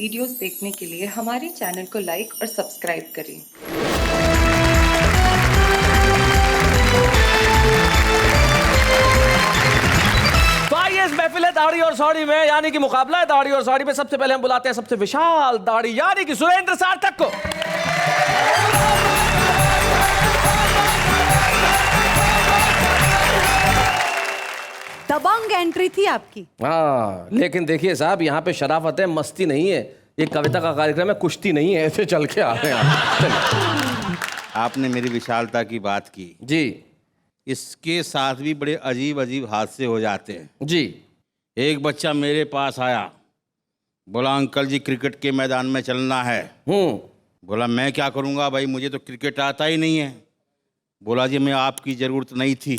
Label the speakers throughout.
Speaker 1: Videos देखने के लिए हमारे चैनल को लाइक और सब्सक्राइब करें।
Speaker 2: तो आइए इस महफिल है दाढ़ी और साड़ी में, यानी कि मुकाबला है दाढ़ी और साड़ी में। सबसे पहले हम बुलाते हैं सबसे विशाल दाढ़ी यानी कि सुरेंद्र सार्थक को।
Speaker 3: दबंग एंट्री थी आपकी।
Speaker 2: हाँ, लेकिन देखिए साहब, यहाँ पे शराफत है, मस्ती नहीं है। ये कविता का कार्यक्रम है, कुश्ती नहीं है। ऐसे चल के आ रहे हैं आप।
Speaker 4: आपने मेरी विशालता की बात की
Speaker 2: जी
Speaker 4: इसके साथ भी बड़े अजीब अजीब हादसे हो जाते हैं
Speaker 2: जी।
Speaker 4: एक बच्चा मेरे पास आया, बोला अंकल जी क्रिकेट के मैदान में चलना है। बोला मैं क्या करूँगा भाई, मुझे तो क्रिकेट आता ही नहीं है। बोला जी मैं आपकी ज़रूरत नहीं थी,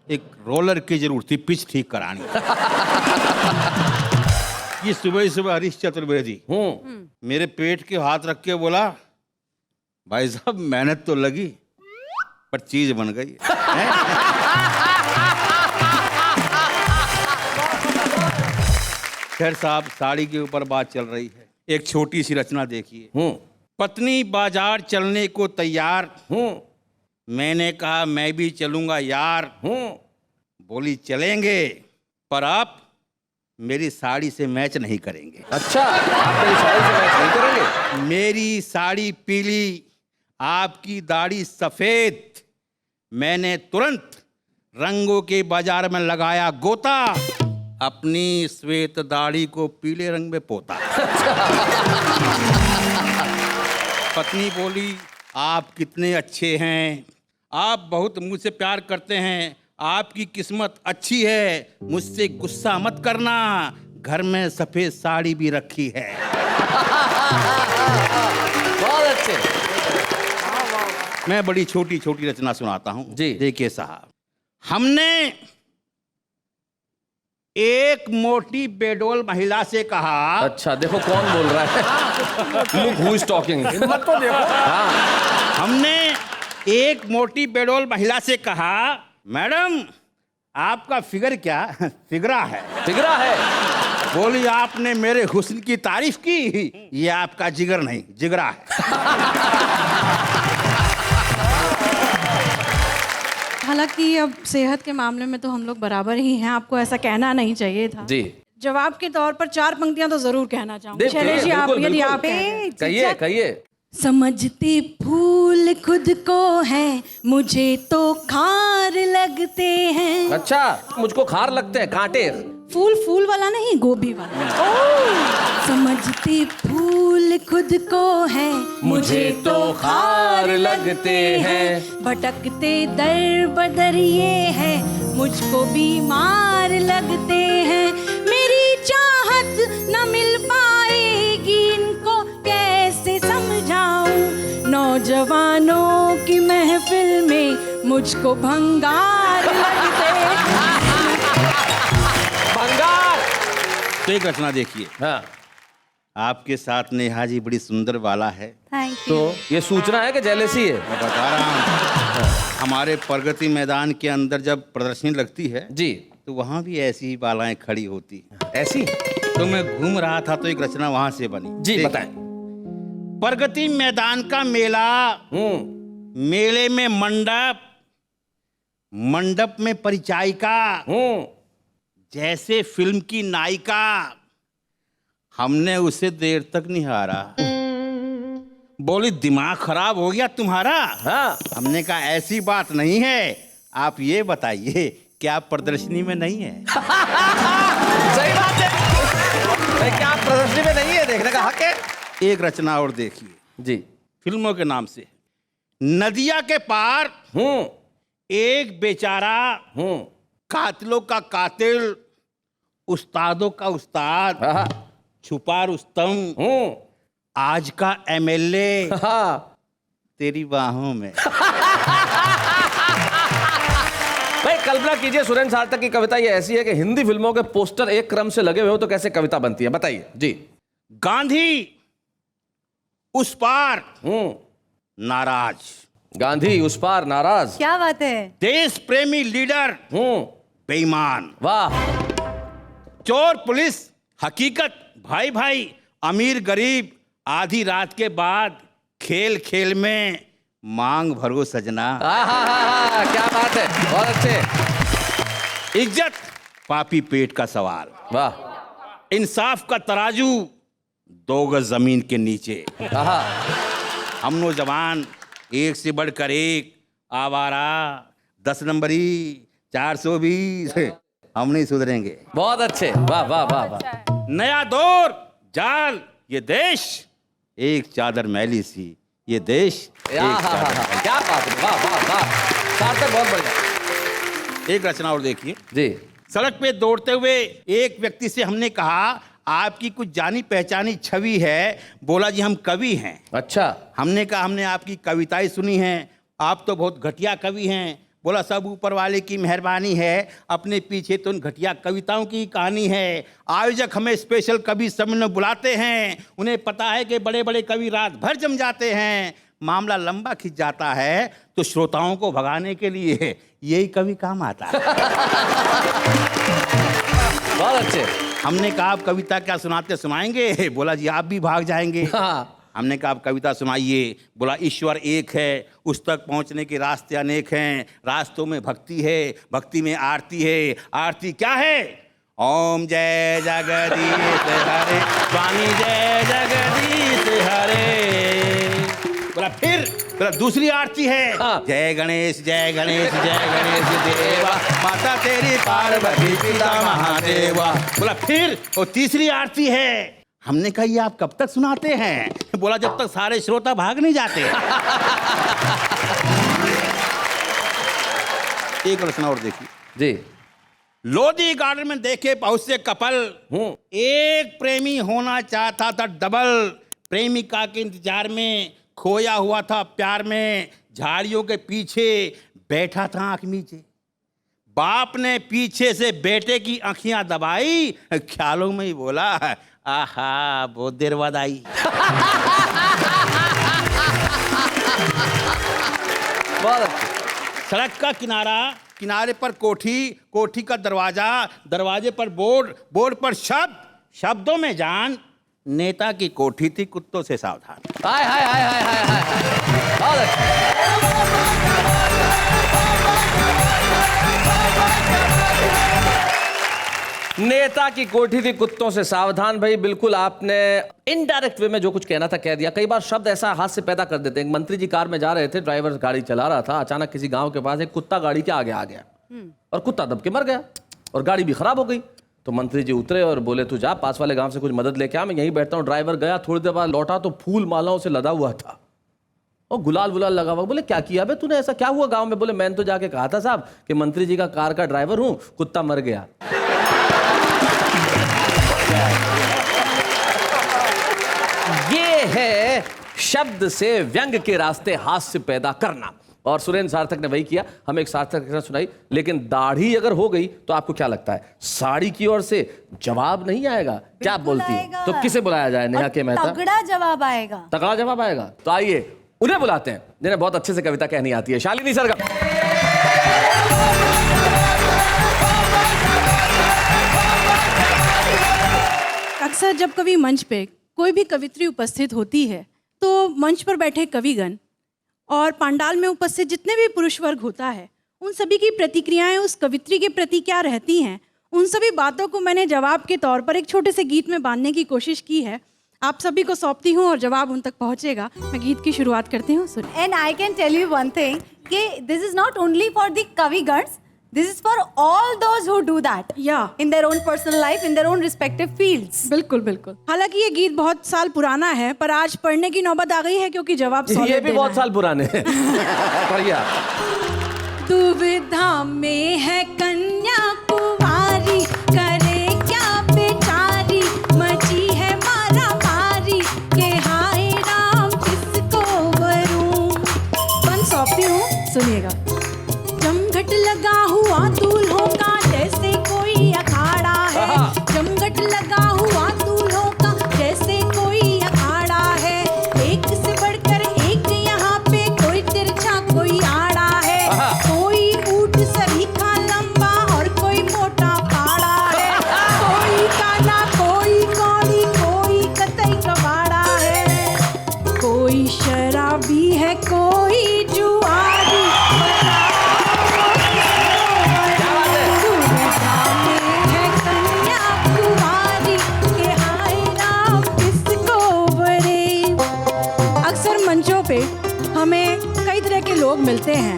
Speaker 4: एक रोलर की जरूरत थी पिच ठीक करानी। ये सुबह सुबह हरीश चतुर्वेदी मेरे पेट के हाथ रख के बोला भाई साहब मेहनत तो लगी पर चीज बन गई। खैर साहब, साड़ी के ऊपर बात चल रही है, एक छोटी सी रचना देखिए। पत्नी बाजार चलने को तैयार, मैंने कहा मैं भी चलूंगा यार। बोली चलेंगे पर आप मेरी साड़ी से मैच नहीं करेंगे।
Speaker 2: अच्छा, आप मेरी साड़ी से मैच नहीं करेंगे?
Speaker 4: मेरी साड़ी पीली, आपकी दाढ़ी सफेद। मैंने तुरंत रंगों के बाजार में लगाया गोता, अपनी श्वेत दाढ़ी को पीले रंग में पोता। पत्नी बोली आप कितने अच्छे हैं, आप बहुत मुझसे प्यार करते हैं, आपकी किस्मत अच्छी है, मुझसे गुस्सा मत करना, घर में सफेद साड़ी भी रखी है।
Speaker 2: बहुत अच्छे।
Speaker 4: मैं बड़ी छोटी छोटी रचना सुनाता हूं
Speaker 2: जी।
Speaker 4: देखिए साहब, हमने एक मोटी बेडोल महिला से कहा।
Speaker 2: अच्छा, देखो कौन बोल रहा है। Look who is talking। हिम्मत तो देखो। हाँ।
Speaker 4: हमने एक मोटी बेडोल महिला से कहा मैडम आपका फिगर क्या फिगरा है।
Speaker 2: फिगरा है।
Speaker 4: बोली आपने मेरे हुस्न की तारीफ की, ये आपका जिगर नहीं जिगरा है।
Speaker 3: हालांकि अब सेहत के मामले में तो हम लोग बराबर ही हैं, आपको ऐसा कहना नहीं चाहिए था।
Speaker 2: जी।
Speaker 3: जवाब के तौर पर 4 पंक्तियां तो जरूर कहना चाहूंगी।
Speaker 2: देखिए,
Speaker 3: शैलेश जी, आप
Speaker 2: बिल्कुल,
Speaker 3: यदि
Speaker 2: बिल्कुल।
Speaker 3: आप
Speaker 2: कहिए कहिए।
Speaker 3: समझती फूल खुद को है, मुझे तो खार लगते हैं।
Speaker 2: अच्छा, मुझको खार लगते हैं, कांटे।
Speaker 3: फूल वाला नहीं, गोभी वाला। समझती फूल खुद को है,
Speaker 2: मुझे तो खार लगते हैं।
Speaker 3: भटकते दर बदर ये है, मुझको बीमार लगते हैं। मेरी चाहत न मिल पाएगी, इनको कैसे समझाऊं। नौजवानों की महफिल में मुझको भंगार लगते हैं।
Speaker 2: भंगार।
Speaker 4: तो एक रचना देखिए।
Speaker 2: हाँ।
Speaker 4: आपके साथ नेहा जी बड़ी सुंदर वाला है।
Speaker 3: Thank you.
Speaker 2: तो ये सूचना है कि जेलेसी है?
Speaker 4: मैं बता रहा हूँ, हमारे प्रगति मैदान के अंदर जब प्रदर्शनी लगती है
Speaker 2: जी,
Speaker 4: तो वहाँ भी ऐसी ही बालाएं खड़ी होती।
Speaker 2: ऐसी?
Speaker 4: तो मैं घूम रहा था तो एक रचना वहां से बनी।
Speaker 2: जी,
Speaker 4: देखिए।
Speaker 2: बताएं।
Speaker 4: प्रगति मैदान का मेला, मेले में मंडप, मंडप में परिचायिका, जैसे फिल्म की नायिका। हमने उसे देर तक निहारा, बोली दिमाग खराब हो गया तुम्हारा।
Speaker 2: हाँ।
Speaker 4: हमने कहा ऐसी बात नहीं है, आप ये बताइए क्या आप प्रदर्शनी में नहीं है।
Speaker 2: सही बात है। क्या आप प्रदर्शनी में नहीं है, देखने का हक है।
Speaker 4: एक रचना और देखिए
Speaker 2: जी।
Speaker 4: फिल्मों के नाम से। नदिया के पार एक बेचारा, कातिलों का कातिल, उस्तादों का उस्ताद, छुपा रुस्तम, आज का एमएलए, तेरी बाहों में।
Speaker 2: भाई कल्पना कीजिए, सुरेंद्र सार्थक की कविता ये ऐसी है कि हिंदी फिल्मों के पोस्टर एक क्रम से लगे हुए हो तो कैसे कविता बनती है, बताइए जी।
Speaker 4: गांधी उस पार नाराज,
Speaker 2: गांधी उस पार नाराज।
Speaker 3: क्या बात है।
Speaker 4: देश प्रेमी लीडर बेईमान,
Speaker 2: वाह।
Speaker 4: चोर पुलिस हकीकत भाई भाई, अमीर गरीब आधी रात के बाद खेल खेल में मांग भरो सजना।
Speaker 2: क्या बात है, बहुत अच्छे।
Speaker 4: इज्जत पापी पेट का सवाल,
Speaker 2: वाह।
Speaker 4: इंसाफ का तराजू 2 गज जमीन के नीचे। हम नौजवान एक से बढ़कर एक, आवारा 10 नंबरी 420, हम नहीं सुधरेंगे।
Speaker 2: बहुत अच्छे, वाह वाह वाह वाह।
Speaker 4: नया दौर जाल ये देश, एक चादर मैली सी ये देश।
Speaker 2: क्या बात है, वाह वाह वाह, सार्थक, बहुत बढ़िया।
Speaker 4: एक रचना और देखिए
Speaker 2: जी।
Speaker 4: सड़क पे दौड़ते हुए एक व्यक्ति से हमने कहा, आपकी कुछ जानी पहचानी छवि है। बोला जी हम कवि हैं।
Speaker 2: अच्छा।
Speaker 4: हमने कहा हमने आपकी कविताएं सुनी हैं, आप तो बहुत घटिया कवि हैं। बोला सब ऊपर वाले की मेहरबानी है, अपने पीछे तो उन घटिया कविताओं की कहानी है। आयोजक हमें स्पेशल कवि सम्मेलन बुलाते हैं, उन्हें पता है कि बड़े बड़े कवि रात भर जम जाते हैं। मामला लंबा खिंच जाता है तो श्रोताओं को भगाने के लिए यही कवि काम आता है।
Speaker 2: बहुत अच्छे।
Speaker 4: हमने कहा आप कविता क्या सुनाते सुनाएंगे? बोला जी आप भी भाग जाएंगे। हमने कहा आप कविता सुनाइए। बोला ईश्वर एक है, उस तक पहुंचने के रास्ते अनेक हैं। रास्तों में भक्ति है, भक्ति में आरती है। आरती क्या है? ओम जय जगदीश हरे, स्वामी जय जगदीश हरे। बोला फिर बोला दूसरी आरती है, जय गणेश जय गणेश जय गणेश देवा, माता तेरी पार्वती पिता महादेवा। बोला फिर और तीसरी आरती है। हमने कहा ये आप कब तक सुनाते हैं? बोला जब तक सारे श्रोता भाग नहीं जाते। एक रचना और देखिए
Speaker 2: जी।
Speaker 4: लोधी गार्डन में देखे बहुत से कपल, एक प्रेमी होना चाहता था डबल। प्रेमिका के इंतजार में खोया हुआ था प्यार में, झाड़ियों के पीछे बैठा था आंख नीचे। बाप ने पीछे से बेटे की आंखियां दबाई, ख्यालों में ही बोला आहा बहुत देर बाद आई। सड़क का किनारा, किनारे पर कोठी, कोठी का दरवाजा, दरवाजे पर बोर्ड, बोर्ड पर शब्द, शब्दों में जान। नेता की कोठी थी कुत्तों से सावधान।
Speaker 2: हाय हाय हाय हाय हाय हाय, बहुत अच्छा। नेता की कोठी थी कुत्तों से सावधान। भाई बिल्कुल आपने इनडायरेक्ट वे में जो कुछ कहना था कह दिया। कई बार शब्द ऐसा हाथ से पैदा कर देते हैं। एक मंत्री जी कार में जा रहे थे, ड्राइवर गाड़ी चला रहा था, अचानक किसी गांव के पास एक कुत्ता गाड़ी के आगे आ गया और कुत्ता दब के मर गया और गाड़ी भी खराब हो गई। तो मंत्री जी उतरे और बोले तू जा पास वाले गांव से कुछ मदद लेके आ, मैं यहीं बैठता हूँ। ड्राइवर गया, थोड़ी देर बाद लौटा तो फूल मालाओं से लदा हुआ था और गुलाल वुलाल लगा हुआ। बोले क्या किया बे तूने, ऐसा क्या हुआ गांव में? बोले मैंने तो जाके कहा था साहब कि मंत्री जी का कार का ड्राइवर हूं, कुत्ता मर गया। ये है शब्द से व्यंग के रास्ते हास्य पैदा करना। और सुरेंद्र सार्थक ने वही किया, हमें एक सार्थक रचना सुनाई। लेकिन दाढ़ी अगर हो गई तो आपको क्या लगता है साड़ी की ओर से जवाब नहीं आएगा? क्या बोलती है? तो किसे बुलाया जाए? नेहा के मेहता।
Speaker 3: तगड़ा जवाब आएगा।
Speaker 2: तगड़ा जवाब आएगा। तो आइए उन्हें बुलाते हैं जिन्हें बहुत अच्छे से कविता कहनी आती है। शालिनी सरगम।
Speaker 3: अक्सर जब कभी मंच पे कोई भी कवित्री उपस्थित होती है तो मंच पर बैठे कविगण और पंडाल में उपस्थित जितने भी पुरुष वर्ग होता है, उन सभी की प्रतिक्रियाएं उस कवित्री के प्रति क्या रहती हैं, उन सभी बातों को मैंने जवाब के तौर पर एक छोटे से गीत में बांधने की कोशिश की है। आप सभी को सौंपती हूँ और जवाब उन तक पहुँचेगा। मैं गीत की शुरुआत करती हूँ।
Speaker 5: And I can tell you one thing, कि this is not only for the kavigans, this is for all those who do that in their own personal life, in their own respective fields.
Speaker 3: बिल्कुल बिल्कुल। हालांकि ये गीत बहुत साल पुराना है, पर आज पढ़ने की नौबत आ गई है क्योंकि जवाब
Speaker 2: ये भी बहुत साल पुराने हैं। बढ़िया।
Speaker 3: दुविधा में है कन्या कुमारी, करे क्या बेचारी, मची है मारा मारी, के हाय राम किसको वरूं। बन सौंपती हूँ, सुनिएगा। जमघट लगा हुआ दूल्हों का जैसे कोई अखाड़ा है, जमघट लगा हुआ दूल्हों का जैसे कोई अखाड़ा है। एक से बढ़कर एक यहाँ पे, कोई तिरछा कोई आड़ा है, कोई ऊंट सभी का लंबा
Speaker 6: लोग मिलते हैं,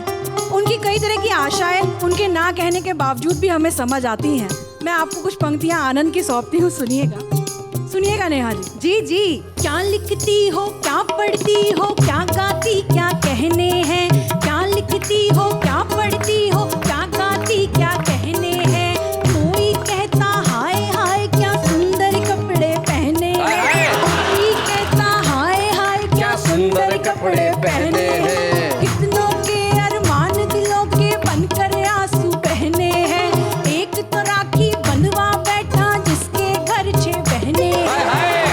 Speaker 6: उनकी कई तरह की आशाएं उनके ना कहने के बावजूद भी हमें समझ आती हैं। मैं आपको कुछ पंक्तियां आनंद की सौंपती हूँ, सुनिएगा नेहा जी।
Speaker 5: जी जी।
Speaker 6: क्या लिखती हो, क्या पढ़ती हो, क्या गाती, क्या कहने हैं, क्या लिखती हो, क्या पढ़ती हो, क्या गाती, क्या कहने हैं। कोई कहता हाय हाय क्या सुंदर कपड़े पहने हैं, कोई कहता हाय हाय क्या सुंदर कपड़े पहने हैं। कितनों के अरमान दिलों के बनकर आंसू बहने हैं। एक तो राखी बंधवा बैठा जिसके घर 6 बहने हैं।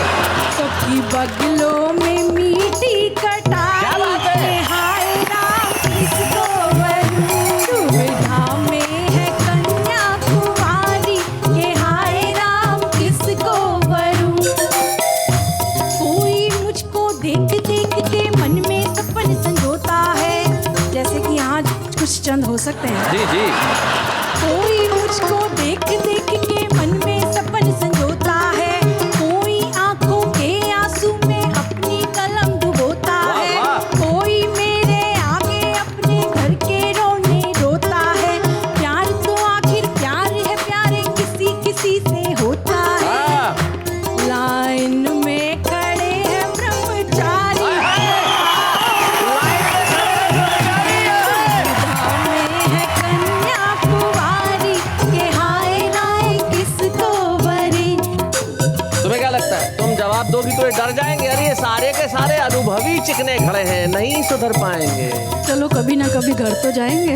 Speaker 6: सबकी बगलों में मीठी कटाई, हाय राम किसको वरूं। दुविधा में है कन्या कुंवारी, ये हाय राम किसको वरूं। कोई मुझको देख देख के मन में सपन संजोता है, जैसे कि यहाँ कुछ चंद हो सकते हैं।
Speaker 2: जी जी।
Speaker 6: कोई मुझको देख देख के मन में सपन संजोता है, कोई आंखों के आंसू में अपनी कलम डुबोता है, कोई मेरे आगे अपने घर के रोने रोता है। प्यार तो आखिर प्यार है, प्यारे किसी किसी से होता है। लाइन में खड़े हैं ब्रह्मचारी, में है कन्या कुंवारी, ये हाय राय किसको वरी।
Speaker 2: तुम्हें क्या लगता है, तुम जवाब दोगी तो ये डर जाएंगे? अरे ये सारे के सारे अनुभवी चिकने खड़े हैं, नहीं सुधर पाएंगे।
Speaker 6: चलो कभी ना कभी घर तो जाएंगे।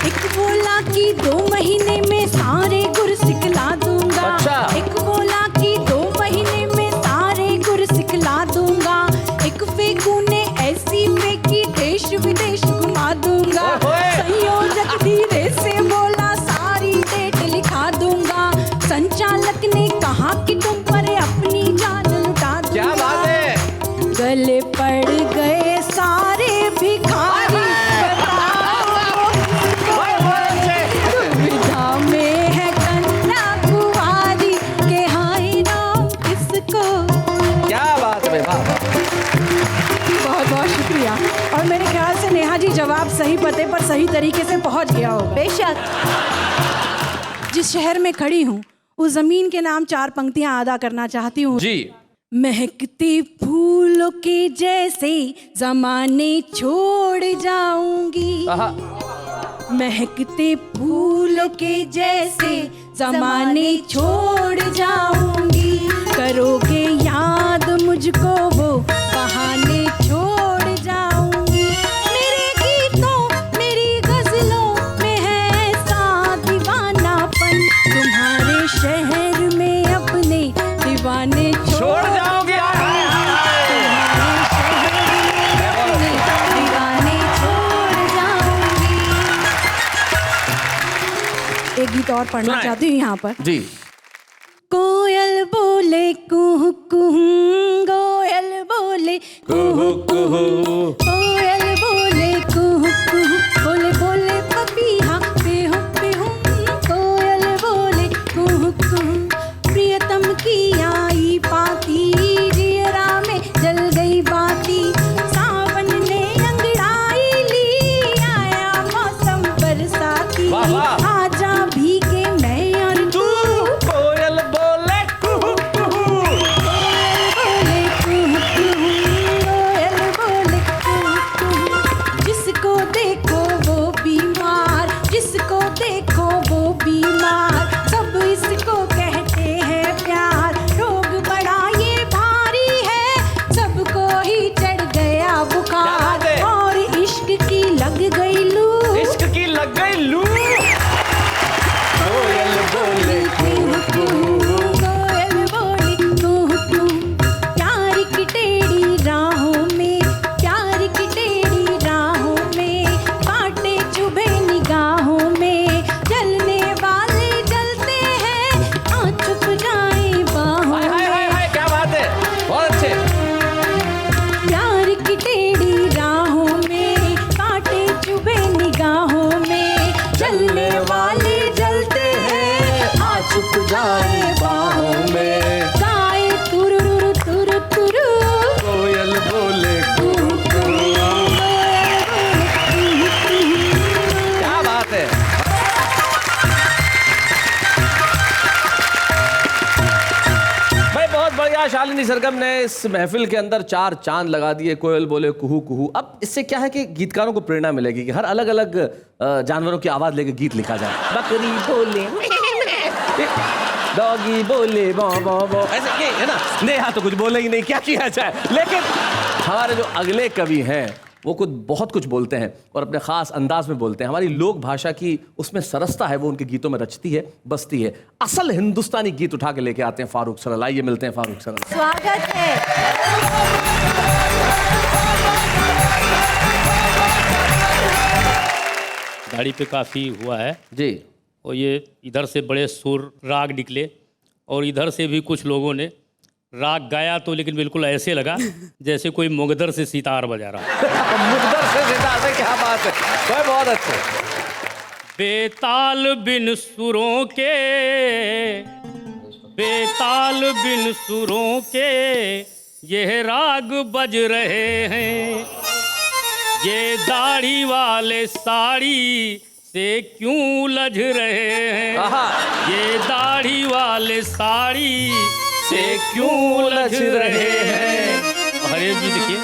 Speaker 6: एक बोला कि 2 महीने में सारे गुर सिखला दूंगा।
Speaker 2: अच्छा।
Speaker 6: एक बोला कि 2 महीने में सारे गुर सिखला दूंगा। एक फेंकू ने ऐसी फेंकी देश विदेश घुमा दूंगा।
Speaker 2: ओए।
Speaker 6: संयोजक धीरे से बोला सारी डेट लिखा दूंगा। संचालक ने कहा कि तुम पर अपनी जान लुटा दूंगा।
Speaker 2: क्या बात है।
Speaker 6: गले पड़ गए सारे भिखारी, बताओ दुविधा में है कन्या कुंवारी, के हाय राम किसको।
Speaker 2: क्या बात है, वाह वाह।
Speaker 6: बहुत बहुत शुक्रिया। और मेरे ख्याल से नेहा जी जवाब सही पते पर सही तरीके से पहुंच गया होगा।
Speaker 5: बेशक।
Speaker 6: जिस शहर में खड़ी हूँ उस जमीन के नाम 4 पंक्तियां अदा करना चाहती हूँ।
Speaker 2: जी।
Speaker 6: महकते फूलों के जैसे जमाने छोड़ जाऊंगी।
Speaker 2: आहा।
Speaker 6: महकते फूलों के जैसे जमाने छोड़ जाऊंगी। करोगे याद मुझको वो बहाने छोड़ जाऊंगी। मेरे गीतों मेरी गजलों में है ऐसा दीवानापन, तुम्हारे शहर में अपने दीवाने
Speaker 2: छोड़ जाओगे।
Speaker 6: दीवाने छोड़ जाऊंगी। एक गीत और पढ़ना
Speaker 2: सुनाएं।
Speaker 6: चाहती हूँ यहाँ पर।
Speaker 2: जी।
Speaker 6: कोयल बोले कुहू कुहू, कोयल बोले कुहू कुहू, कोयल बोले कुहू कुहू, बोले बोले पपीहा पेहू पेहू। कोयल बोले कुहू कुहू, प्रियतम की आई पाती, जियरा में जल गई बाती। सावन ने अंगड़ाई ली, आया मौसम बरसाती।
Speaker 2: वाह, वाह।
Speaker 6: आजा भीगे मैं और तू,
Speaker 2: कोयल बोले कुहू कुहू।
Speaker 6: बोले कुहू कुहू, कोयल बोले कुहू कुहू। जिसको देखो वो बीमार, जिसको देखो वो बीमार, सब इसको कहते हैं प्यार। रोग बड़ा ये भारी है, सबको ही चढ़ गया
Speaker 2: क्या
Speaker 6: बुखार,
Speaker 2: बात है।
Speaker 6: और इश्क की लग गई लू।
Speaker 2: इश्क की लग गई लू। कोयल बोले कुहू कुहू।
Speaker 6: कोयल बोली कुहू कुहू। प्यार की टेढ़ी राहों में, प्यार की टेढ़ी राहों में, कांटे चुभे निगाहों में। जलने वाले जलते हैं, आँच छुप जाए बाहों
Speaker 2: हाय हाय हाय
Speaker 6: में।
Speaker 2: हाय, क्या बात है, बहुत अच्छे।
Speaker 6: प्यार की टेढ़ी राहों में, कांटे चुभे निगाहों में। जलने वाले जलते हैं, आ छुप जाए बाहों में। गाए तुरुरु तुरु तुरु,
Speaker 2: कोयल बोले कुहू शालिनी सरगम ने इस महफिल के अंदर 4 चांद लगा दिए, कोयल बोले कुहू कुहू। अब इससे क्या है कि गीतकारों को प्रेरणा मिलेगी कि हर अलग अलग जानवरों की आवाज लेके गीत लिखा जाए। बकरी बोले, डॉगी बोले बो बो बो, ऐसे ये है ना। नेहा तो कुछ बोले ही नहीं, क्या किया जाए। लेकिन हमारे जो अगले कवि हैं वो कुछ बहुत कुछ बोलते हैं और अपने खास अंदाज में बोलते हैं। हमारी लोक भाषा की उसमें सरसता है, वो उनके गीतों में रचती है, बसती है। असल हिंदुस्तानी गीत उठा के लेके आते हैं फारूक सरल। आइए मिलते हैं फारूक सरल।
Speaker 5: स्वागत है।
Speaker 7: गाड़ी पे काफ़ी हुआ है
Speaker 2: जी।
Speaker 7: और ये इधर से बड़े सुर राग निकले और इधर से भी कुछ लोगों ने राग गाया, तो लेकिन बिल्कुल ऐसे लगा जैसे कोई मुगदर से सितार बजा रहा।
Speaker 2: मुगदर से सितार से, क्या बात है, कोई बहुत अच्छे।
Speaker 7: बेताल बिन सुरों के, बेताल बिन सुरों के ये राग बज रहे हैं, ये दाढ़ी वाले साड़ी से क्यों उलझ रहे हैं, ये दाढ़ी वाले साड़ी से क्यों उलझ रहे हैं। हरे जी देखिए,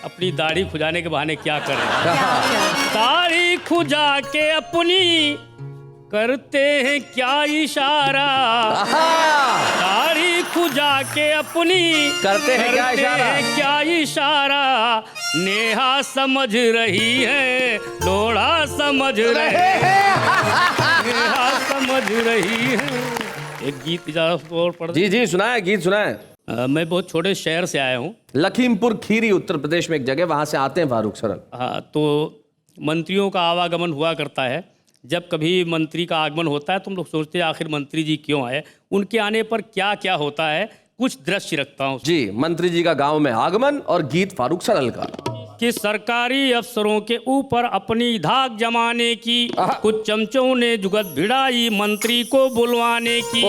Speaker 7: अपनी दाढ़ी खुजाने के बहाने क्या कर रहे हैं। दाढ़ी खुजा के अपनी करते हैं क्या इशारा, दाढ़ी खुजा के अपनी
Speaker 2: करते हैं
Speaker 7: क्या इशारा। नेहा समझ रही है, लोढ़ा समझ रहे हैं, नेहा समझ रही है। एक गीत इजाजत और पढ़।
Speaker 2: जी जी सुनाए, गीत सुनाए।
Speaker 7: मैं बहुत छोटे शहर से आया हूँ,
Speaker 2: लखीमपुर खीरी, उत्तर प्रदेश में एक जगह, वहां से आते हैं फारूक सरल।
Speaker 7: हाँ, तो मंत्रियों का आवागमन हुआ करता है। जब कभी मंत्री का आगमन होता है तो हम लोग सोचते हैं आखिर मंत्री जी क्यों आए, उनके आने पर क्या क्या होता है, कुछ दृश्य रखता हूँ।
Speaker 2: जी, मंत्री जी का गांव में आगमन और गीत फारूक सरल का।
Speaker 7: कि सरकारी अफसरों के ऊपर अपनी धाक जमाने की कुछ चमचों ने जुगत भिड़ाई मंत्री को बुलवाने की,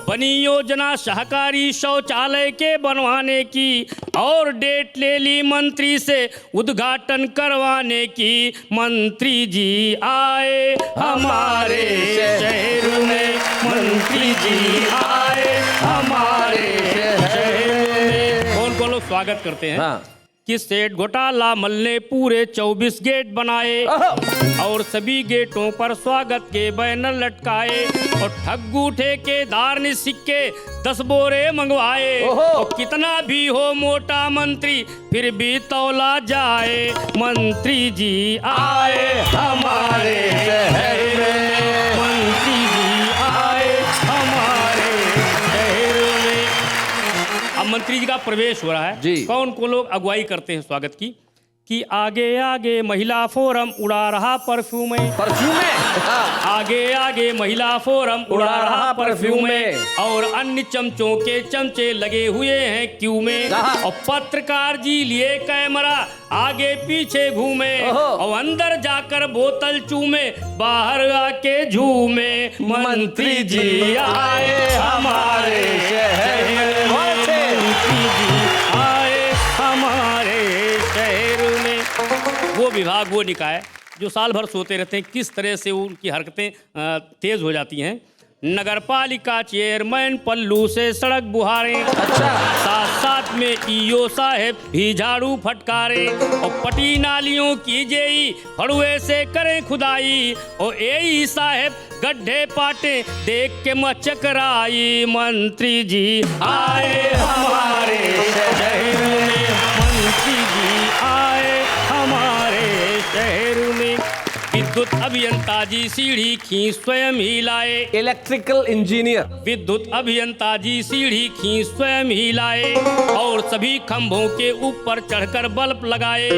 Speaker 7: बनी योजना सहकारी शौचालय के बनवाने की और डेट ले ली मंत्री से उद्घाटन करवाने की। मंत्री जी आए हमारे शहर में, मंत्री जी आए हमारे शहर में। कौन कौन लोग स्वागत करते हैं।
Speaker 2: हाँ।
Speaker 7: कि सेठ घोटाला मल ने पूरे 24 गेट बनाए और सभी गेटों पर स्वागत के बैनर लटकाए और ठग्गू ठेकेदार ने सिक्के 10 बोरे मंगवाए और कितना भी हो मोटा मंत्री फिर भी तौला जाए। मंत्री जी आए हमारे शहर में, मंत्री जी आए हमारे शहर में। अब मंत्री जी का प्रवेश हो रहा है
Speaker 2: जी।
Speaker 7: कौन को लोग अगुवाई करते हैं स्वागत की। कि आगे आगे महिला फोरम उड़ा रहा परफ्यूम, आगे आगे महिला फोरम उड़ा रहा परफ्यूम और अन्य चमचों के चमचे लगे हुए हैं क्यू में और पत्रकार जी लिए कैमरा आगे पीछे घूमे और अंदर जाकर बोतल चूमे बाहर आके झूमे। मंत्री जी आए हमारे शहर में, मंत्री जी आए हमारे शहर में। वो विभाग, वो निकाय जो साल भर सोते रहते हैं, किस तरह से उनकी हरकतें तेज हो जाती हैं। नगर पालिका चेयरमैन पल्लू से सड़क बुहारें, साथ साथ में ईओ साहेब भी झाड़ू फटकारे और पटी नालियों की जेई फड़ुए से करें खुदाई और एई साहेब गड्ढे पाटे देख के मचकराई। मंत्री जी आए हमारे शहर में, मंत्री जी आए हमारे शहर में। विद्युत अभियंता जी सीढ़ी खींच स्वयं ही लाए,
Speaker 2: इलेक्ट्रिकल इंजीनियर।
Speaker 7: विद्युत अभियंता जी सीढ़ी खींच स्वयं ही लाए और सभी खंभों के ऊपर चढ़कर बल्ब लगाए।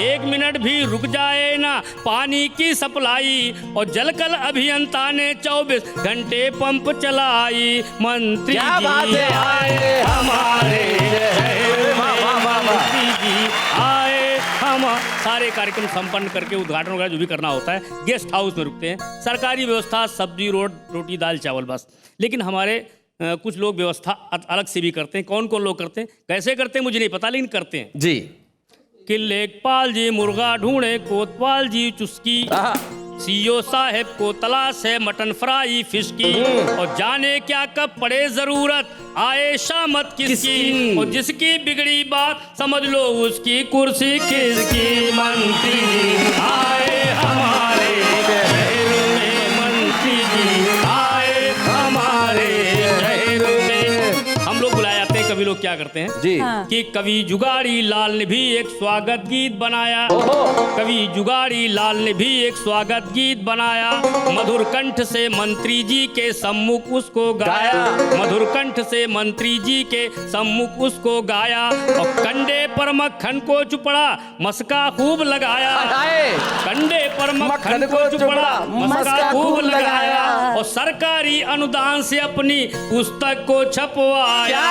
Speaker 7: 1 मिनट भी रुक जाए ना पानी की सप्लाई और जलकल अभियंता ने 24 घंटे पंप चलाई। मंत्री जी आए हमारे शहर में, मंत्री जी आए हम। सारे कार्यक्रम संपन्न करके उद्घाटन वगैरह जो भी करना होता है गेस्ट हाउस में रुकते हैं। सरकारी व्यवस्था सब्जी रोटी दाल चावल बस। लेकिन हमारे कुछ लोग व्यवस्था अलग से भी करते हैं। कौन कौन लोग करते हैं, कैसे करते हैं मुझे नहीं पता, लेकिन करते हैं
Speaker 2: जी।
Speaker 7: कि लेखपाल जी मुर्गा ढूंढे, कोतवाल जी चुस्की, सीओ साहब को तलाश है मटन फ्राई फिश की, और जाने क्या कब पड़े जरूरत आए शामत किसकी, और जिसकी बिगड़ी बात समझ लो उसकी कुर्सी किसकी। मंत्री जी आए हमारे शहर में, मंत्री जी आए हमारे शहर में। हम लोग बुलाए जाते हैं, कभी लोग क्या करते हैं
Speaker 2: जी
Speaker 7: कि कवि जुगाड़ी लाल ने भी एक स्वागत गीत बनाया, कवि जुगाड़ी लाल ने भी एक स्वागत गीत बनाया, मधुर कंठ से मंत्री जी के सम्मुख उसको गाया, मधुर कंठ से मंत्री जी के सम्मुख उसको गाया, और कंडे पर मक्खन को चुपड़ा मस्का खूब लगाया, कंडे पर मक्खन को चुपड़ा मस्का खूब लगाया, और सरकारी अनुदान से अपनी पुस्तक को छपवाया।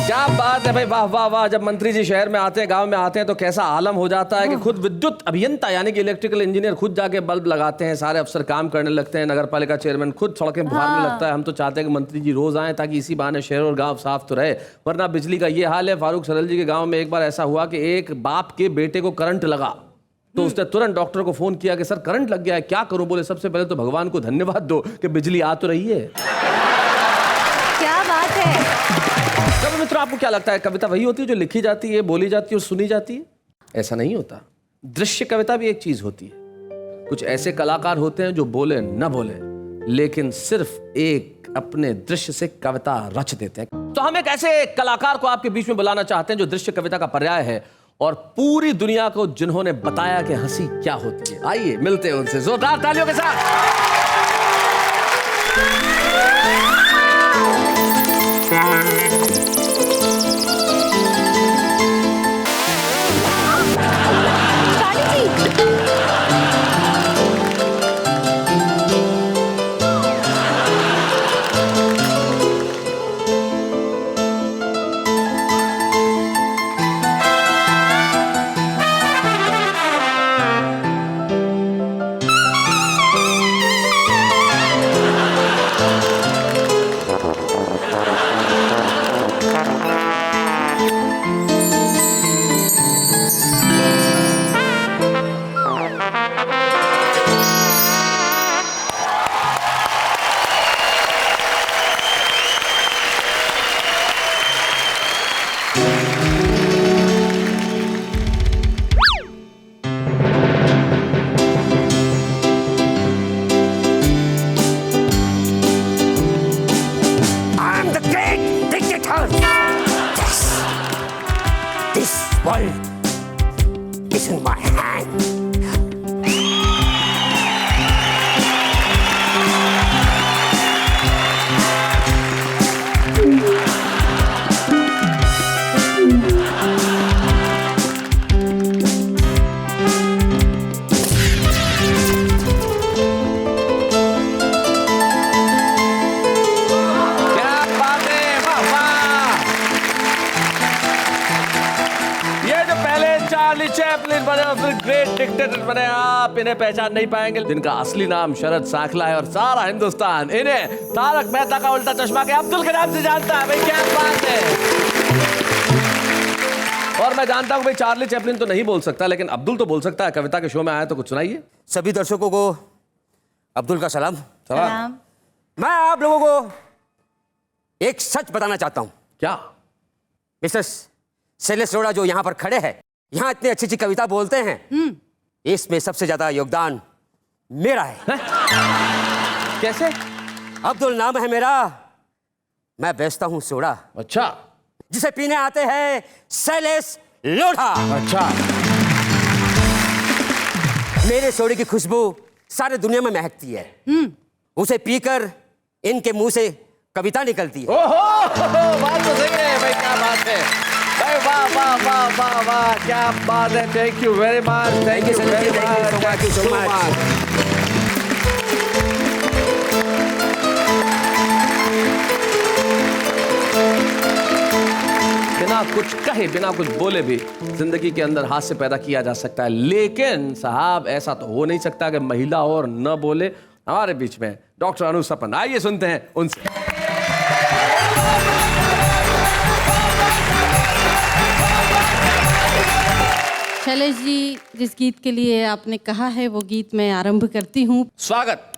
Speaker 2: क्या बात है भाई, वाह वाह वाह। जब मंत्री जी शहर में आते हैं, गांव में आते हैं, तो कैसा आलम हो जाता है कि खुद विद्युत अभियंता यानी कि इलेक्ट्रिकल इंजीनियर खुद जाके बल्ब लगाते हैं, सारे अफसर काम करने लगते हैं, नगर पालिका चेयरमैन खुद सड़कें बुहारने लगता है। हम तो चाहते हैं कि मंत्री जी रोज आएं ताकि इसी बहाने शहर और गांव साफ तो रहे, वरना बिजली का ये हाल है। फारूक सरल जी के गाँव में एक बार ऐसा हुआ कि एक बाप के बेटे को करंट लगा, तो उसने तुरंत डॉक्टर को फोन किया कि सर करंट लग गया है, क्या करूं। बोले सबसे पहले तो भगवान को धन्यवाद दो कि बिजली आ तो रही है।
Speaker 5: क्या बात है।
Speaker 2: तो मित्रों, आपको क्या लगता है कविता वही होती है जो लिखी जाती है, बोली जाती है और सुनी जाती है? ऐसा नहीं होता। दृश्य कविता भी एक चीज होती है। कुछ ऐसे कलाकार होते हैं जो बोले न बोले लेकिन सिर्फ एक अपने दृश्य से कविता रच देते हैं। तो हम एक ऐसे कलाकार को आपके बीच में बुलाना चाहते हैं जो दृश्य कविता का पर्याय है और पूरी दुनिया को जिन्होंने बताया कि हंसी क्या होती है। आइए मिलते हैं उनसे जोरदार तालियों के साथ।
Speaker 8: Is in my hand.
Speaker 2: Chaplin बने और फिर ग्रेट डिक्टेटर बने, आप इन्हें पहचान नहीं पाएंगे, जिनका असली नाम शरद सांखला है और सारा हिंदुस्तान इन्हें तारक मेहता का उल्टा चश्मा के अब्दुल के नाम से जानता है। भाई क्या बात है। और मैं जानता हूं भाई चार्ली चैपलिन तो नहीं बोल सकता, लेकिन अब्दुल तो बोल सकता है। कविता के शो में आया तो कुछ सुनाइए।
Speaker 8: सभी दर्शकों को अब्दुल का सलाम।
Speaker 5: सलाम।
Speaker 8: मैं आप लोगों को एक सच बताना चाहता हूं।
Speaker 2: क्या?
Speaker 8: मिस्टर शैलेश अरोड़ा जो यहाँ पर खड़े हैं, यहाँ इतनी अच्छी अच्छी कविता बोलते हैं, इसमें सबसे ज्यादा योगदान मेरा है।
Speaker 2: कैसे?
Speaker 8: अब्दुल नाम है मेरा, मैं बेचता हूँ सोडा।
Speaker 2: अच्छा।
Speaker 8: जिसे पीने आते हैं शैलेश लोढ़ा।
Speaker 2: अच्छा।
Speaker 8: मेरे सोडे की खुशबू सारी दुनिया में महकती है। उसे पीकर इनके मुंह से कविता निकलती है।
Speaker 2: ओहो, बात तो सही है भाई, क्या बात है भाई, वाह वाह वाह वाह वाह, क्या बात है। Thank you very much, thank you very much, thank you so much. बिना बिना कुछ कहे, बिना कुछ बोले भी जिंदगी के अंदर हास्य पैदा किया जा सकता है। लेकिन साहब ऐसा तो हो नहीं सकता कि महिला और न बोले। हमारे बीच में डॉक्टर अनु सपन, आइए सुनते हैं उनसे।
Speaker 9: शैलेश जी, जिस गीत के लिए आपने कहा है वो गीत मैं आरंभ करती हूँ।
Speaker 2: स्वागत।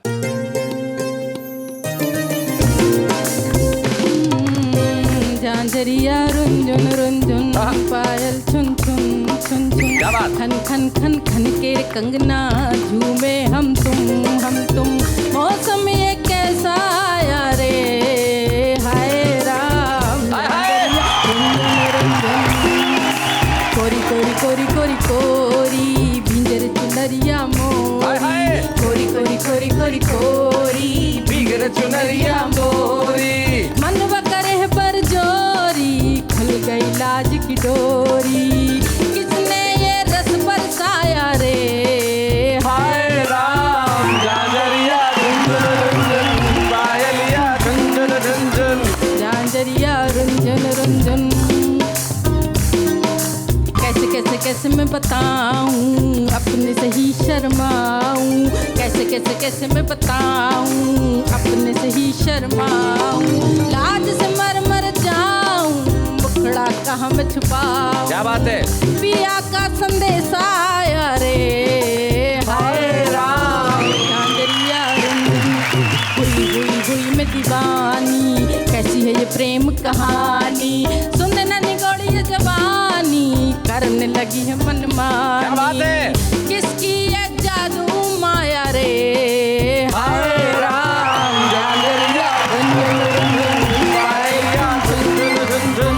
Speaker 9: झांझरिया रुंझुन रुंझुन, पायल छुन छुन छुन छुन, खन खन खन खन के कंगना, झूमे हम तुम। मौसम ये कैसा आया रे, हाय राम। कोरी कोरी कोरी कोरी कोरी, भिंजर चुनरिया मोरी, कोरी कोरी कोरी कोरी कोरी,
Speaker 2: भिंजर चुनरिया मोरी।
Speaker 9: मनवा करे पर जोरी, खुल गई लाज की डोरी, किसने ये रस बरसाया रे,
Speaker 2: हाय राम। झांझरिया रुंझुन रुंझुन, पायलिया झुंझुन झुंझुन,
Speaker 9: झांझरिया रुंझुन रुंझुन। कैसे कैसे कैसे मैं बताऊं, अपने से ही शर्माऊं, कैसे कैसे कैसे मैं बताऊं, अपने से ही शर्माऊं, लाज से मर मर जाऊं, मुखड़ा कहाँ मैं छुपाऊं।
Speaker 2: क्या बात है।
Speaker 9: पिया का संदेश आया रे, हाय राम। झांझरिया रुंझुन, हुई हुई हुई मैं दीवानी, कैसी है ये प्रेम कहानी, सुन न निगोड़ी ये जवानी, करने लगी है मनमानी।
Speaker 2: क्या बात है।
Speaker 9: किसकी ये जादू माया रे,
Speaker 2: हाय राम। झांझरिया रुंझुन रुंझुन, पायलिया झुंझुन झुंझुन,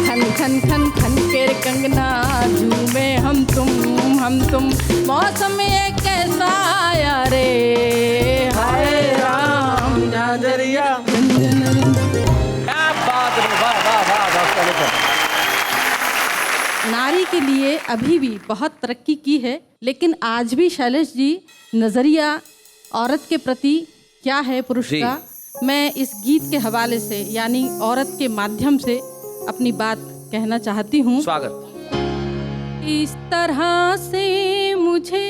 Speaker 9: खन खन खन खन के कंगना, झूमे हम तुम। मौसम ये कैसा आया रे, हाय राम।
Speaker 2: झांझरिया रुंझुन रुंझुन। क्या बात है। वाह वाह वाह डॉक्टर।
Speaker 9: नारी के लिए अभी भी बहुत तरक्की की है, लेकिन आज भी शैलेश जी नजरिया औरत के प्रति क्या है पुरुष
Speaker 2: जी।
Speaker 9: का, मैं इस गीत के हवाले से यानी औरत के माध्यम से अपनी बात कहना चाहती हूँ।
Speaker 2: स्वागत।
Speaker 9: इस तरह से मुझे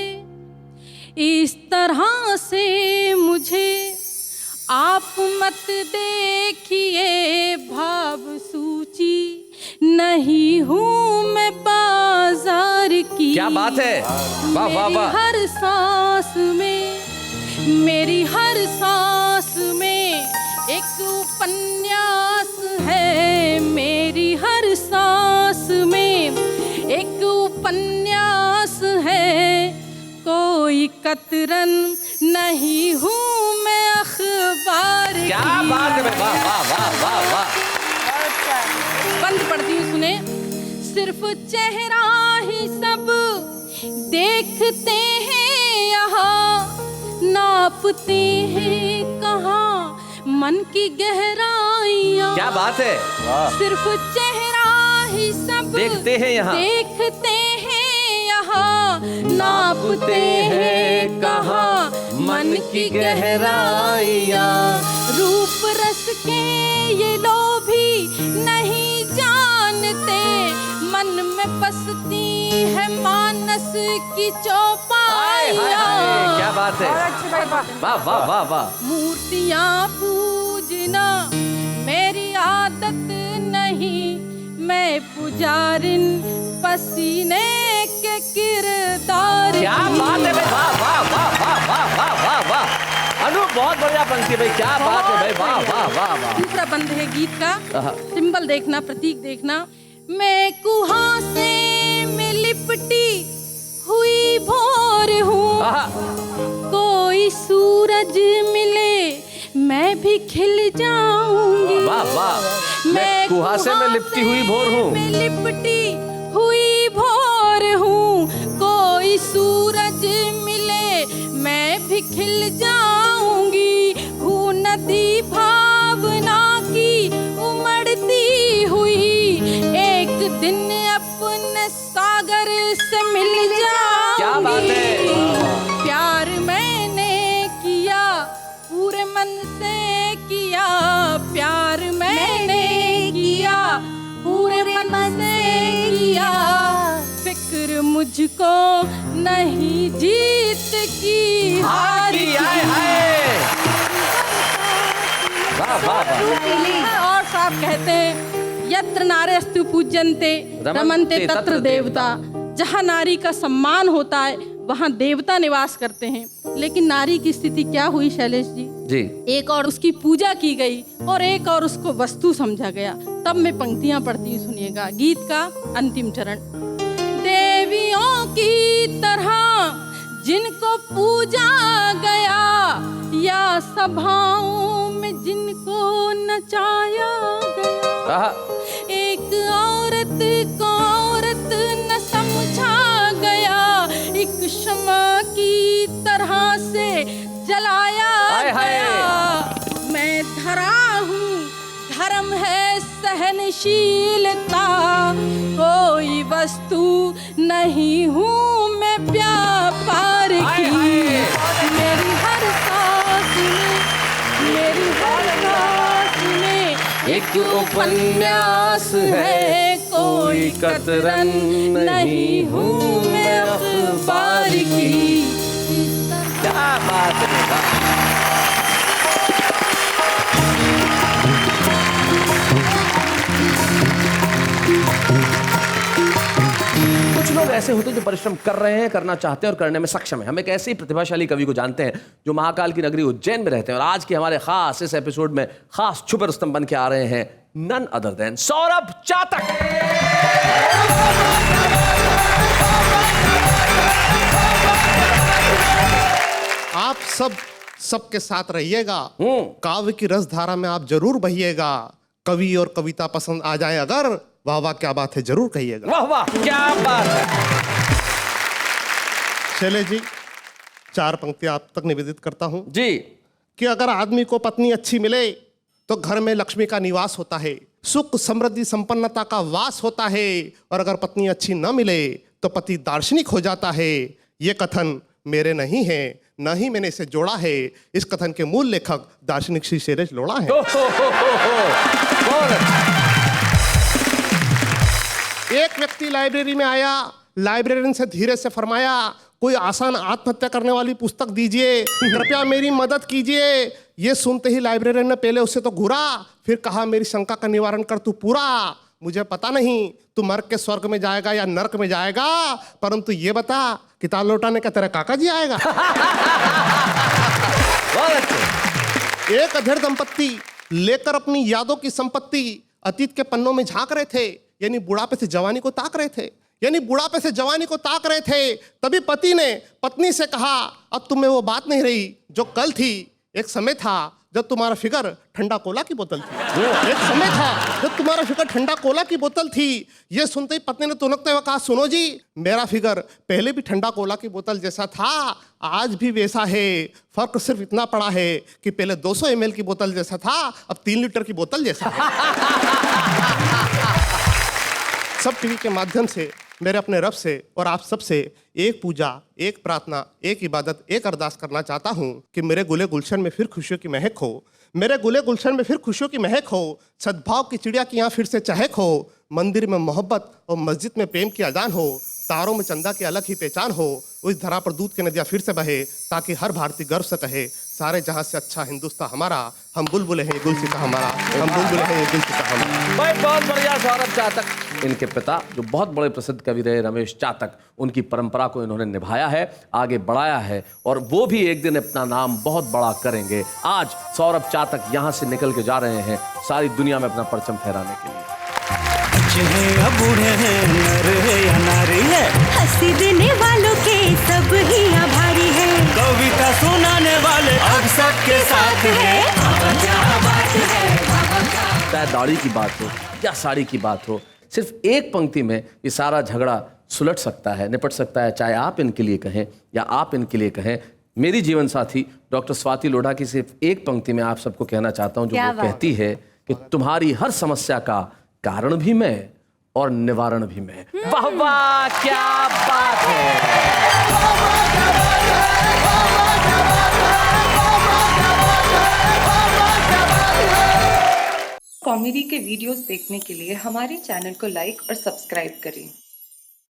Speaker 9: आप मत देखिए, भाव सूची नहीं हूँ मैं बाजार की।
Speaker 2: क्या बात है। वाह वाह वाह।
Speaker 9: मेरी हर सांस में एक उपन्यास है, मेरी हर सांस में एक उपन्यास है, कोई कतरन नहीं हूँ मैं अखबार की।
Speaker 2: क्या बात है। वाह वाह वाह वाह वाह।
Speaker 9: बंद पढ़ती हूँ, सुने। सिर्फ चेहरा ही सब देखते हैं यहाँ, नापते हैं कहाँ मन की गहराइयाँ।
Speaker 2: क्या बात है।
Speaker 9: सिर्फ चेहरा ही सब
Speaker 2: देखते हैं यहाँ,
Speaker 9: देखते हैं यहाँ, नापते हैं कहाँ मन की गहराइयाँ। रूप रस के ये लोभी नहीं जानते, मन में बसती है मानस की चौपाइयाँ।
Speaker 2: क्या बात है। वाह वाह वाह वाह।
Speaker 9: मूर्तियाँ पूजना मेरी आदत नहीं, मैं पुजारिन पसीने के किरदार।
Speaker 2: क्या बात है भाई। वाह वाह वाह वाह वाह वाह वाह वाह। अनु बहुत बढ़िया पंक्ति भाई। क्या बात है भाई। वाह वाह वाह वाह।
Speaker 9: दूसरा बंद है गीत का, सिंबल देखना, प्रतीक देखना। मैं कुहासे में लिपटी हुई भोर हूँ, कोई सूरज मिले मैं भी खिल जाऊंगी।
Speaker 2: वाह वाह। मैं कुहासे में लिपटी हुई भोर हूँ,
Speaker 9: में लिपटी हुई भोर हूँ, कोई सूरज मिले मैं भी खिल जाऊंगी। हूँ नदी भावना की उमड़ती हुई, एक दिन अपने सागर से मिल जाऊंगी।
Speaker 2: क्या बात है।
Speaker 9: प्यार मैंने किया पूरे मन से किया, प्यार मैंने किया पूरे मन से और साहब कहते हैं यत्र नार्यस्तु पूज्यन्ते रमन्ते तत्र देवता। जहाँ नारी का सम्मान होता है वहाँ देवता निवास करते हैं। लेकिन नारी की स्थिति क्या हुई शैलेश जी? एक और उसकी पूजा की गई और एक और उसको वस्तु समझा गया। तब मैं पंक्तियां पढ़ती हूँ, सुनिएगा। गीत का अंतिम चरण। देवियों की तरह जिनको पूजा गया या सभाओं में जिनको नचाया गया, एक औरत को औरत न समझा गया, एक क्षमा की तरह से जलाया गया। मैं धरा हूँ, धर्म है सहनशीलता, कोई वस्तु नहीं हूँ मैं व्यापार की। मेरी हर सांस में, मेरी हर सांस में एक उपन्यास है, कोई कतरन नहीं हूँ मैं अखबार की।
Speaker 2: क्या बात है। कुछ लोग ऐसे होते हैं जो परिश्रम कर रहे हैं, करना चाहते हैं और करने में सक्षम है। हम एक ऐसे ही प्रतिभाशाली कवि को जानते हैं जो महाकाल की नगरी उज्जैन में रहते हैं और आज के हमारे खास इस एपिसोड में खास छुपे रुस्तम बन के आ रहे हैं, नन अदर देन सौरभ चातक।
Speaker 10: आप सबके साथ रहिएगा, काव्य की रसधारा में आप जरूर बहिएगा। कवि और कविता पसंद आ जाए अगर, वाह वाह क्या बात है जरूर कहिएगा।
Speaker 2: वाह वाह क्या बात है।
Speaker 10: शैलेश जी, 4 पंक्तियां आप तक निवेदित करता हूं
Speaker 2: जी
Speaker 10: कि अगर आदमी को पत्नी अच्छी मिले तो घर में लक्ष्मी का निवास होता है, सुख समृद्धि संपन्नता का वास होता है, और अगर पत्नी अच्छी न मिले तो पति दार्शनिक हो जाता है। ये कथन मेरे नहीं है, न ही मैंने इसे जोड़ा है। इस कथन के मूल लेखक दार्शनिक श्री शैलेश लोढ़ा है। एक व्यक्ति लाइब्रेरी में आया, लाइब्रेरियन से धीरे से फरमाया, कोई आसान आत्महत्या करने वाली पुस्तक दीजिए, कृपया मेरी मदद कीजिए। ये सुनते ही लाइब्रेरियन ने पहले उससे तो घूरा, फिर कहा मेरी शंका का निवारण कर तू पूरा। मुझे पता नहीं तू मर के स्वर्ग में जाएगा या नरक में जाएगा, परंतु ये बता किताब लौटाने का तेरा काका जी आएगा। एक अधेड़ दंपत्ति लेकर अपनी यादों की संपत्ति अतीत के पन्नों में झांक रहे थे, यानी बुढ़ापे से जवानी को ताक रहे थे, तभी पति ने पत्नी से कहा, अब तुम्हें वो बात नहीं रही जो कल थी। एक समय था जब तुम्हारा फिगर ठंडा कोला की बोतल थी। ये सुनते ही पत्नी ने तुनकते हुए कहा, सुनो जी, मेरा फिगर पहले भी ठंडा कोला की बोतल जैसा था, आज भी वैसा है। फर्क सिर्फ इतना पड़ा है कि पहले 200 ml की बोतल जैसा था, अब 3 लीटर की बोतल जैसा है। सब टीवी के माध्यम से मेरे अपने रब से और आप सब से एक पूजा, एक प्रार्थना, एक इबादत, एक अरदास करना चाहता हूँ कि मेरे गुले गुलशन में फिर खुशियों की महक हो, सद्भाव की चिड़िया की यहाँ फिर से चहक हो, मंदिर में मोहब्बत और मस्जिद में प्रेम की अजान हो, तारों में चंदा की अलग ही पहचान हो, उस धरा पर दूध की नदियाँ फिर से बहे, ताकि हर भारतीय गर्व से कहे, सारे जहां से अच्छा हिंदुस्तान हमारा, हम बुलबुल हैं गुलसिता हमारा, हम बुलबुल हैं गुलसिता हमारा।
Speaker 2: भाई बहुत बढ़िया सौरभ चातक। इनके पिता जो बहुत बड़े प्रसिद्ध कवि रहे रमेश चातक, उनकी परंपरा को इन्होंने निभाया है, आगे बढ़ाया है और वो भी एक दिन अपना नाम बहुत बड़ा करेंगे। आज सौरभ चातक यहाँ से निकल के जा रहे हैं सारी दुनिया में अपना परचम फहराने के लिए।
Speaker 11: बूढ़े हैं, नर है या नारी है,
Speaker 3: हंसी देने वालों के सब ही आभारी है,
Speaker 11: कविता सुनाने वाले अब सबके साथ है।
Speaker 2: चाहे दाढ़ी की बात हो या साड़ी की बात हो, सिर्फ एक पंक्ति में ये सारा झगड़ा सुलट सकता है, निपट सकता है। चाहे आप इनके लिए कहें या आप इनके लिए कहें। मेरी जीवन साथी डॉक्टर स्वाति लोढ़ा की सिर्फ एक पंक्ति में आप सबको कहना चाहता हूं, जो वो कहती है कि तुम्हारी हर समस्या का कारण भी मैं और निवारण भी मैं। वाह वाह क्या बात है।
Speaker 1: कॉमेडी के वीडियोस देखने के लिए हमारे चैनल को लाइक और सब्सक्राइब करें।